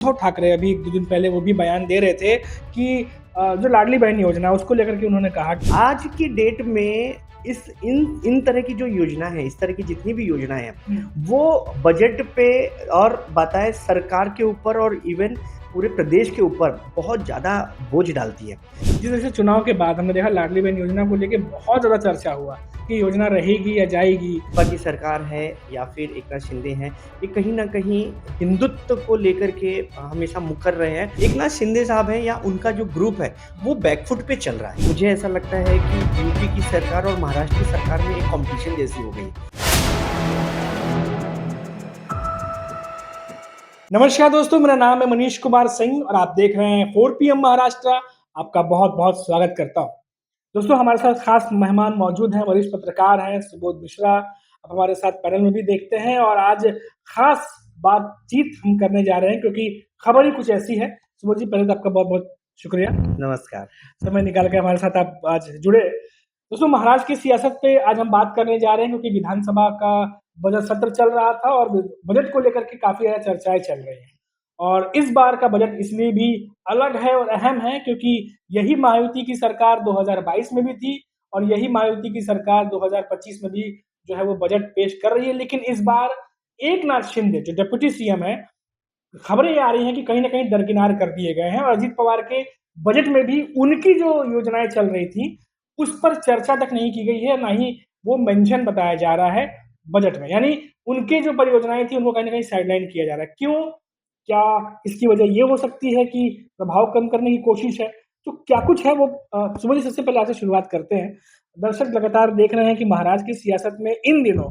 उद्धव ठाकरे अभी 1-2 दिन पहले वो भी बयान दे रहे थे कि जो लाडली बहन योजना है उसको लेकर के उन्होंने कहा कि आज की डेट में इस इन इन तरह की जो योजना है, इस तरह की जितनी भी योजनाएँ हैं, वो बजट पे और बताएँ सरकार के ऊपर और इवन पूरे प्रदेश के ऊपर बहुत ज़्यादा बोझ डालती है। जिस तरह से चुनाव के बाद हमने देखा लाडली बहन योजना को लेके बहुत ज़्यादा चर्चा हुआ कि योजना रहेगी या जाएगी। भाजपा की सरकार है या फिर एकनाथ शिंदे हैं, ये कहीं न कहीं हिंदुत्व को लेकर के हमेशा मुकर रहे हैं। एकनाथ शिंदे साहब हैं या उनका जो ग्रुप है, वो बैकफुट पे चल रहा है। मुझे ऐसा लगता है कि यूपी की सरकार और महाराष्ट्र की सरकार में एक कॉम्पिटिशन जैसी हो गई। नमस्कार दोस्तों, मेरा नाम है मनीष कुमार सिंह और आप देख रहे हैं 4 पीएम महाराष्ट्र। आपका बहुत-बहुत स्वागत करता हूँ। दोस्तों, हमारे साथ खास मेहमान मौजूद हैं, वरिष्ठ पत्रकार हैं सुबोध मिश्रा। अब हमारे साथ पैनल में भी देखते हैं और आज खास बातचीत हम करने जा रहे हैं क्योंकि खबर ही कुछ ऐसी है। सुबोध जी, पहले तो आपका बहुत-बहुत शुक्रिया। नमस्कार। समय निकाल के हमारे साथ आप आज जुड़े। दोस्तों, महाराष्ट्र की सियासत पे आज हम बात करने जा रहे हैं क्योंकि विधानसभा का बजट सत्र चल रहा था और बजट को लेकर के काफ़ी ज़्यादा चर्चाएँ चल रही हैं। और इस बार का बजट इसलिए भी अलग है और अहम है क्योंकि यही महायुति की सरकार 2022 में भी थी और यही महायुति की सरकार 2025 में भी जो है वो बजट पेश कर रही है। लेकिन इस बार एकनाथ शिंदे जो डिप्टी सीएम हैं, खबरें ये आ रही हैं कि कहीं न कहीं दरकिनार कर दिए गए हैं और अजित पवार के बजट में भी उनकी जो योजनाएँ चल रही थी, उस पर चर्चा तक नहीं की गई है, ना ही वो मेंशन बताया जा रहा है बजट में। यानी उनकी जो परियोजनाएँ थी, उनको कहीं न कहीं साइडलाइन किया जा रहा है। क्यों? क्या इसकी वजह ये हो सकती है कि प्रभाव कम करने की कोशिश है? तो क्या कुछ है वो सुबह जी सबसे पहले आपसे शुरुआत करते हैं। दर्शक लगातार देख रहे हैं कि महाराष्ट्र की सियासत में इन दिनों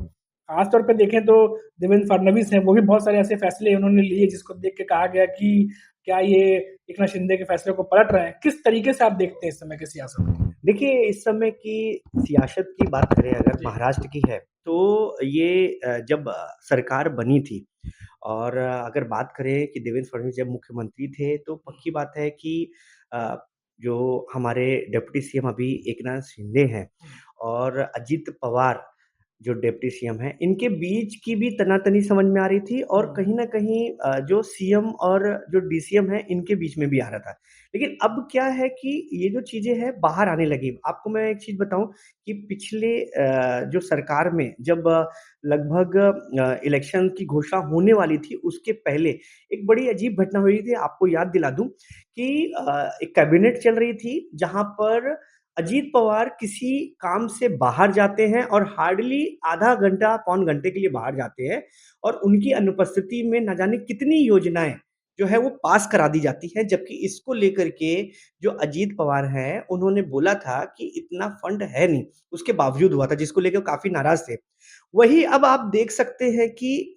खास तौर पे देखें तो देवेंद्र फडणवीस हैं, वो भी बहुत सारे ऐसे फैसले उन्होंने लिए जिसको देख के कहा गया कि क्या ये एकनाथ शिंदे के फैसले को पलट रहे हैं? किस तरीके से आप देखते हैं इस समय की सियासत को? देखिए, इस समय की सियासत की बात करें अगर जी। महाराष्ट्र की है, तो ये जब सरकार बनी थी और अगर बात करें कि देवेंद्र फडणवीस जब मुख्यमंत्री थे, तो पक्की बात है कि अ, जो हमारे डिप्टी सीएम अभी एकनाथ शिंदे हैं और अजित पवार जो डिप्टी सीएम हैं, इनके बीच की भी तनातनी समझ में आ रही थी और कहीं न कहीं जो सीएम और जो डीसीएम हैं, इनके बीच में भी आ रहा था। लेकिन अब क्या है कि ये जो चीज़ें हैं बाहर आने लगी। आपको मैं एक चीज़ बताऊँ कि पिछले जो सरकार में जब लगभग इलेक्शन की घोषणा होने वाली थी, उसके पहले एक बड़ी अजीब घटना हुई थी। आपको याद दिला दूँ कि एक कैबिनेट चल रही थी, जहाँ पर अजीत पवार किसी काम से बाहर जाते हैं और हार्डली आधा घंटा, पौन घंटे के लिए बाहर जाते हैं और उनकी अनुपस्थिति में ना जाने कितनी योजनाएँ जो है वो पास करा दी जाती हैं, जबकि इसको लेकर के जो अजीत पवार हैं, उन्होंने बोला था कि इतना फंड है नहीं, उसके बावजूद हुआ था, जिसको लेके वो काफ़ी नाराज़ थे। वही अब आप देख सकते हैं कि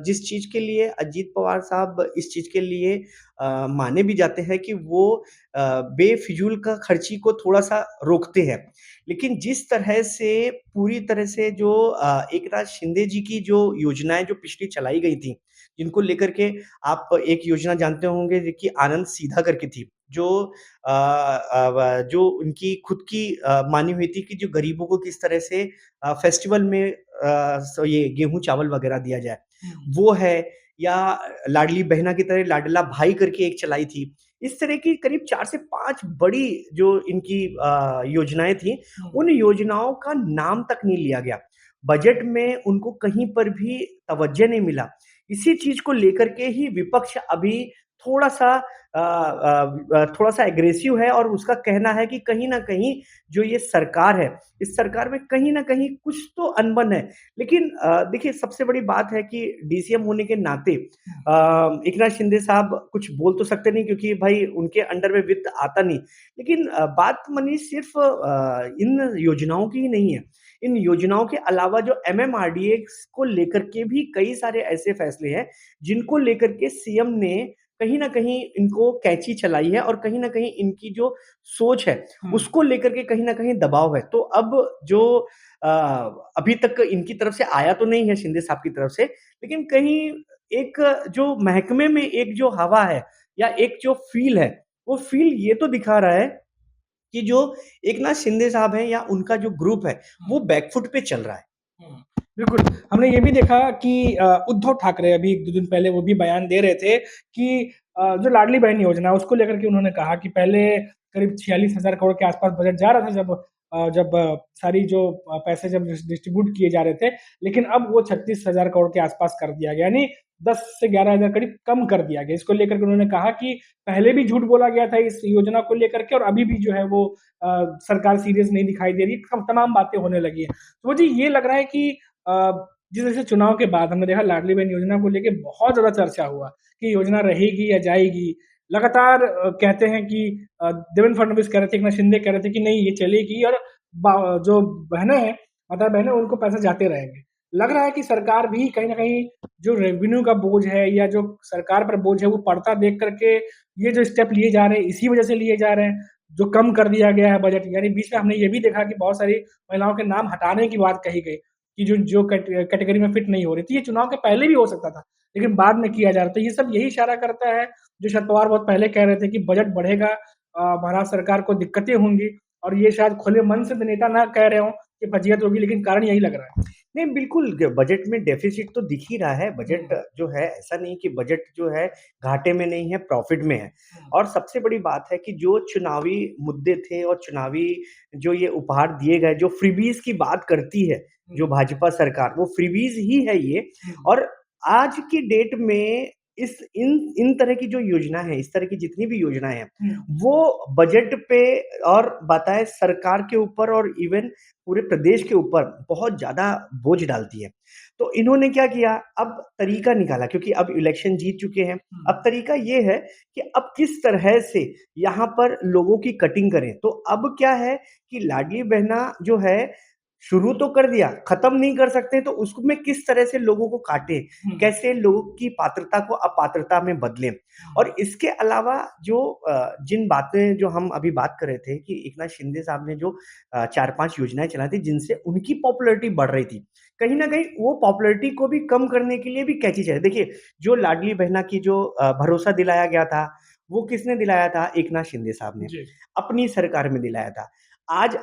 जिस चीज़ के लिए अजीत पवार साहब इस चीज़ के लिए माने भी जाते हैं कि वो बेफिज़ूल का खर्ची को थोड़ा-सा रोकते हैं। लेकिन जिस तरह से पूरी तरह से जो एकनाथ शिंदे जी की जो योजनाएँ जो पिछली चलाई गई थी, जिनको लेकर के आप एक योजना जानते होंगे जो कि आनंद सीधा करके थी, जो जो उनकी खुद की मानी हुई थी कि जो गरीबों को किस तरह से फेस्टिवल में ये गेहूँ चावल वगैरह दिया जाए, वो है या लाडली बहना की तरह लाडला भाई करके एक चलाई थी। इस तरह की करीब 4 से 5 बड़ी जो इनकी योजनाएँ थी, उन योजनाओं का नाम तक नहीं लिया गया। बजट में उनको कहीं पर भी तवज्जो नहीं मिला। इसी चीज़ को लेकर के ही विपक्ष अभी थोड़ा-सा थोड़ा-सा एग्रेसिव है और उसका कहना है कि कहीं न कहीं जो ये सरकार है, इस सरकार में कहीं न कहीं कुछ तो अनबन है। लेकिन देखिए सबसे बड़ी बात है कि डीसीएम होने के नाते एकनाथ शिंदे साहब कुछ बोल तो सकते नहीं क्योंकि भाई उनके अंडर में वित्त आता नहीं। लेकिन बात मनीष सिर्फ़ इन योजनाओं की ही नहीं है। इन योजनाओं के अलावा जो एमएमआरडीए को लेकर के भी कई सारे ऐसे फैसले हैं, जिनको लेकर के सीएम ने कहीं न कहीं इनको कैंची चलाई है और कहीं न कहीं इनकी जो सोच है, उसको लेकर के कहीं न कहीं दबाव है। तो अब जो अ, अभी तक इनकी तरफ से आया तो नहीं है शिंदे साहब की तरफ से, लेकिन कहीं एक जो महकमे में एक जो हवा है या एक जो फ़ील है, वो फ़ील ये तो दिखा रहा है कि जो एकनाथ शिंदे साहब हैं या उनका जो ग्रुप है, वो बैकफुट पे चल रहा है। बिल्कुल, हमने ये भी देखा कि उद्धव ठाकरे अभी 1-2 दिन पहले वो भी बयान दे रहे थे कि जो लाडली बहन योजना है उसको लेकर के उन्होंने कहा कि पहले करीब 46,000 करोड़ के आस-पास बजट जा रहा था जब सारी जो पैसे जब डिस्ट्रीब्यूट किए जा रहे थे, लेकिन अब वो 36,000 करोड़ के आस-पास कर दिया गया, यानी 10 से 11,000 करीब कम कर दिया गया। इसको लेकर के उन्होंने कहा कि पहले भी झूठ बोला गया था इस योजना को लेकर के और अभी भी जो है वो सरकार सीरियस नहीं दिखाई दे रही है, तमाम बातें होने लगी हैं। तो मुझे ये लग रहा है कि जिस तरह से चुनाव के बाद हमने देखा लाडली बहन योजना को लेके बहुत ज़्यादा चर्चा हुआ कि योजना रहेगी या जाएगी। लगातार कहते हैं कि देवेंद्र फडणवीस कह रहे थे, एकनाथ शिंदे कह रहे थे कि नहीं ये चलेगी और जो बहनें हैं, माता बहनें उनको पैसे जाते रहेंगे। लग रहा है कि सरकार भी कहीं न कहीं जो रेवेन्यू का बोझ है या जो सरकार पर बोझ है वो बढ़ता देख कर के ये जो स्टेप लिए जा रहे हैं इसी वज़ह से लिए जा रहे हैं। जो कम कर दिया गया है बजट, यानी बीच में हमने ये भी देखा कि बहुत सारी महिलाओं के नाम हटाने की बात कही गई। कि जो जो कैटेगरी में फिट नहीं हो रही थी, ये चुनाव के पहले भी हो सकता था, लेकिन बाद में किया जा रहा था। ये सब यही इशारा करता है, जो शरद पवार बहुत पहले कह रहे थे कि बजट बढ़ेगा, महाराष्ट्र सरकार को दिक्कतें होंगी और ये शायद खुले मन से नेता ना कह रहे हों कि फजीहत होगी, लेकिन कारण यही लग रहा है। नहीं, बिल्कुल ग बजट में डेफ़िसिट तो दिख ही रहा है। बजट हुँ, जो है ऐसा नहीं कि बजट जो है घाटे में नहीं है, प्रॉफ़िट में है। हुँ, और सबसे बड़ी बात है कि जो चुनावी मुद्दे थे और चुनावी जो ये उपहार दिए गए, जो फ्रीबीज़ की बात करती है, हुँ, जो भाजपा सरकार, वो फ्रीबीज़ ही है ये। हुँ, और आज की डेट में इस इन इन तरह की जो योजना है, इस तरह की जितनी भी योजनाएँ हैं, हुँ, वो बजट पे और बताएँ सरकार के ऊपर और इवन पूरे प्रदेश के ऊपर बहुत ज़्यादा बोझ डालती है। तो इन्होंने क्या किया, अब तरीका निकाला क्योंकि अब इलेक्शन जीत चुके हैं। हुँ, अब तरीका ये है कि अब किस तरह से यहाँ पर लोगों की कटिंग करें। तो अब क्या है कि लाडली बहना जो है, शुरू तो कर दिया, खत्म नहीं कर सकते तो उसमें किस तरह से लोगों को काटें, हुँ, कैसे लोगों की पात्रता को अपात्रता में बदलें। हुँ, और इसके अलावा जो जिन बातें जो हम अभी बात कर रहे थे कि एकनाथ शिंदे साहब ने जो 4-5 योजनाएँ चलाई थी जिनसे उनकी पॉपुलैरिटी बढ़ रही थी। कहीं न कहीं वो पॉपुलैरिटी को भी कम करने के लिए भी कैंची चले। देखिए, जो लाडली बहना की जो भरोसा दिलाया गया था, वो किसने दिलाया था? एकनाथ शिंदे साहब ने, जी, अपनी सरकार में दिलाया था। आज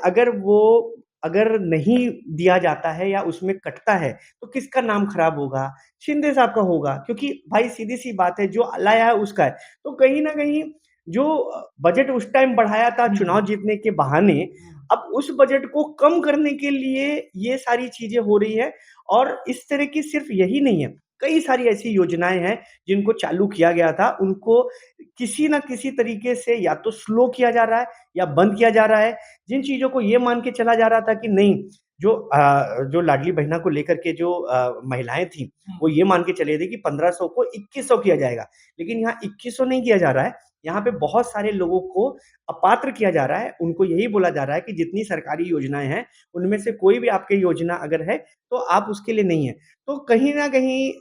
अगर नहीं दिया जाता है या उसमें कटता है, तो किसका नाम खराब होगा? शिंदे साहब का होगा क्योंकि भाई सीधी-सी बात है, जो लाया है उसका है। तो कहीं न कहीं जो बजट उस टाइम बढ़ाया था हुँ, चुनाव जीतने के बहाने, हुँ, अब उस बजट को कम करने के लिए ये सारी चीज़ें हो रही है। और इस तरह की सिर्फ़ यही नहीं है, कई सारी ऐसी योजनाएँ हैं जिनको चालू किया गया था, उनको किसी न किसी तरीके से या तो स्लो किया जा रहा है या बंद किया जा रहा है। जिन चीज़ों को ये मान के चला जा रहा था कि नहीं, जो लाडली बहना को लेकर के जो महिलाएँ थीं, हुँ, वो ये मान के चले थे कि 1500 को 2100 किया जाएगा। लेकिन यहाँ 2100 नहीं किया जा रहा है, यहाँ पे बहुत सारे लोगों को अपात्र किया जा रहा है। उनको यही बोला जा रहा है कि जितनी सरकारी योजनाएँ हैं, उनमें से कोई भी आपकी योजना अगर है, तो आप उसके लिए नहीं है। तो कहीं न कहीं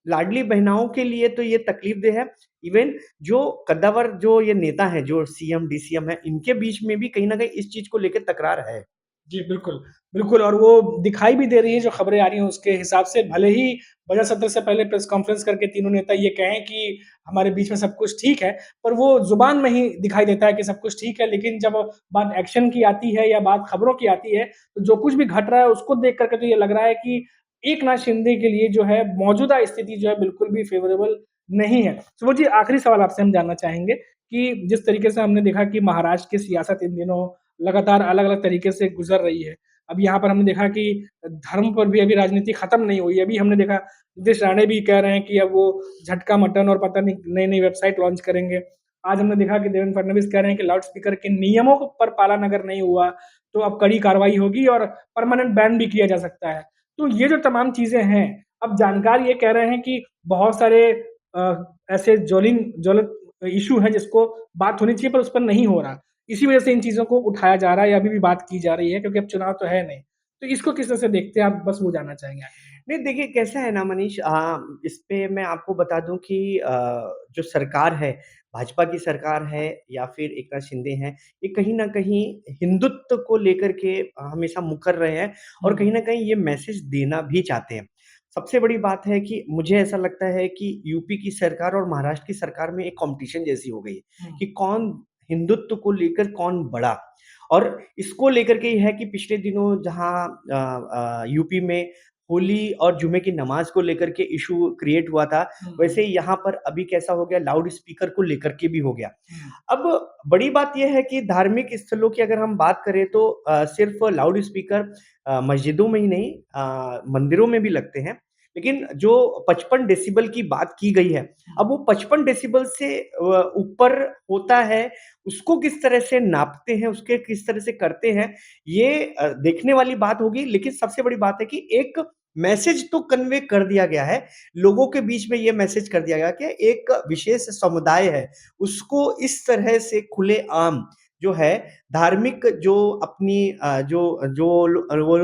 लाडली बहनाओं के लिए तो ये तकलीफ़देह है। इवन जो कद्दावर जो ये नेता हैं, जो सीएम, डीसीएम हैं, इनके बीच में भी कहीं न कहीं इस चीज़ को लेके तकरार है। जी, बिल्कुल। बिल्कुल और वो दिखाई भी दे रही है जो खबरें आ रही हैं उसके हिसाब से भले ही बजट सत्र से पहले प्रेस कॉन्फ्रेंस करके तीनों नेता ये कहें कि हमारे बीच में सब कुछ ठीक है, पर वो ज़ुबान में ही दिखाई देता है कि सब कुछ ठीक है, लेकिन जब बात एक्शन की आती है या बात खबरों की आती है, तो जो कुछ भी घट रहा है उसको देख कर के तो ये लग रहा है कि एकनाथ शिंदे के लिए जो है मौजूदा स्थिति जो है बिल्कुल भी फ़ेवरेबल नहीं है। सुबोध जी आखिरी सवाल आपसे हम जानना चाहेंगे कि जिस तरीके से हमने देखा कि महाराष्ट्र की सियासत इन दिनों लगातार अलग-अलग तरीके से गुज़र रही है। अब यहाँ पर हमने देखा कि धर्म पर भी अभी राजनीति खत्म नहीं हुई। अभी हमने देखा नीतीश राणे भी कह रहे हैं कि अब वो झटका मटन और पता नहीं नई-नई वेबसाइट लॉन्च करेंगे। आज हमने देखा कि देवेंद्र फडणवीस कह रहे हैं कि लाउड स्पीकर के नियमों पर पालन अगर नहीं हुआ, तो अब कड़ी कार्रवाई होगी और परमानेंट बैन भी किया जा सकता है। तो ये जो तमाम चीज़ें हैं, अब जानकार ये कह रहे हैं कि बहुत सारे ऐसे ज्वलंत इश्यू हैं जिसको बात होनी चाहिए पर उस पर नहीं हो रहा। इसी वजह से इन चीज़ों को उठाया जा रहा है या अभी भी बात की जा रही है क्योंकि अब चुनाव तो है नहीं। तो इसको किस तरह से देखते हैं आप? बस वो जानना चाहेंगे आखिर में? नहीं देखिए कैसा है ना मनीष, इस पे मैं आपको बता दूँ कि जो सरकार है, भाजपा की सरकार है या फिर एकनाथ शिंदे हैं, ये कहीं न कहीं हिंदुत्व को लेकर के हमेशा मुकर रहे हैं और हुँ, कहीं न कहीं ये मैसेज देना भी चाहते हैं। सबसे बड़ी बात है कि मुझे ऐसा लगता है कि यूपी की सरकार और महाराष्ट्र की सरकार में एक कॉम्पिटिशन जैसी हो गई है हुँ, कि कौन हिंदुत्व को लेकर कौन बड़ा। और इसको लेकर के ये है कि पिछले दिनों जहाँ यूपी में होली और जुमे की नमाज़ को लेकर के इश्यू क्रिएट हुआ था, वैसे ही यहाँ पर अभी कैसा हो गया लाउड स्पीकर को लेकर के भी हो गया। हुँ, अब बड़ी बात ये है कि धार्मिक स्थलों की अगर हम बात करें तो सिर्फ़ लाउड स्पीकर मस्जिदों में ही नहीं मंदिरों में भी लगते हैं। लेकिन जो 55 डेसिबल की बात की गई है, हुँ, अब वो 55 डेसिबल से ऊपर होता है, उसको किस तरह से नापते हैं, उसके किस तरह से करते हैं, ये देखने वाली बात होगी। लेकिन सबसे बड़ी बात है कि एक मैसेज तो कन्वे कर दिया गया है, लोगों के बीच में ये मैसेज कर दिया गया कि एक विशेष समुदाय है, उसको इस तरह से खुलेआम जो है धार्मिक जो अपनी जो वो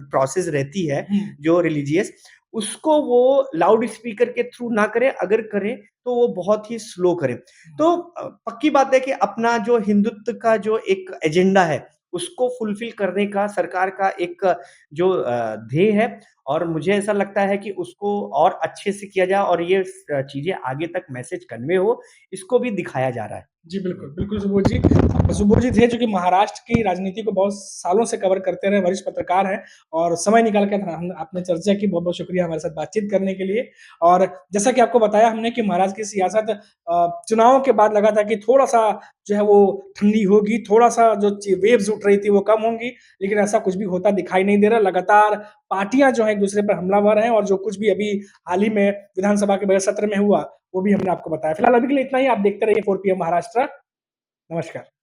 प्रोसेस रहती है, हुँ, जो रिलीजियस उसको वो लाउड स्पीकर के थ्रू ना करें, अगर करें तो वो बहुत ही स्लो करें। तो पक्की बात है कि अपना जो हिंदुत्व का जो एक एजेंडा है, उसको फुलफिल करने का सरकार का एक जो ध्येय है और मुझे ऐसा लगता है कि उसको और अच्छे से किया जाए और ये चीज़ें आगे तक मैसेज कन्वे हो, इसको भी दिखाया जा रहा है। जी, बिल्कुल, जी। बिल्कुल सुबोध जी। सुबोध जी थे जो कि महाराष्ट्र की राजनीति को बहुत सालों से कवर करते रहे, वरिष्ठ पत्रकार हैं और समय निकाल के हम आपने चर्चा की, बहुत-बहुत शुक्रिया हमारे साथ बातचीत करने के लिए। और जैसा कि आपको बताया हमने कि महाराष्ट्र की सियासत चुनावों के बाद लगा था कि थोड़ा-सा जो है वो ठंडी होगी, थोड़ा-सा जो वेव्स उठ रही थी वो कम होंगी, लेकिन ऐसा कुछ भी होता दिखाई नहीं दे रहा। लगातार पार्टियाँ जो हैं एक-दूसरे पर हमलावर हैं और जो कुछ भी अभी हाल ही में विधानसभा के बजट सत्र में हुआ, वो भी हमने आपको बताया। फिलहाल अभी के लिए इतना ही, आप देखते रहिए 4 पीएम महाराष्ट्र। नमस्कार।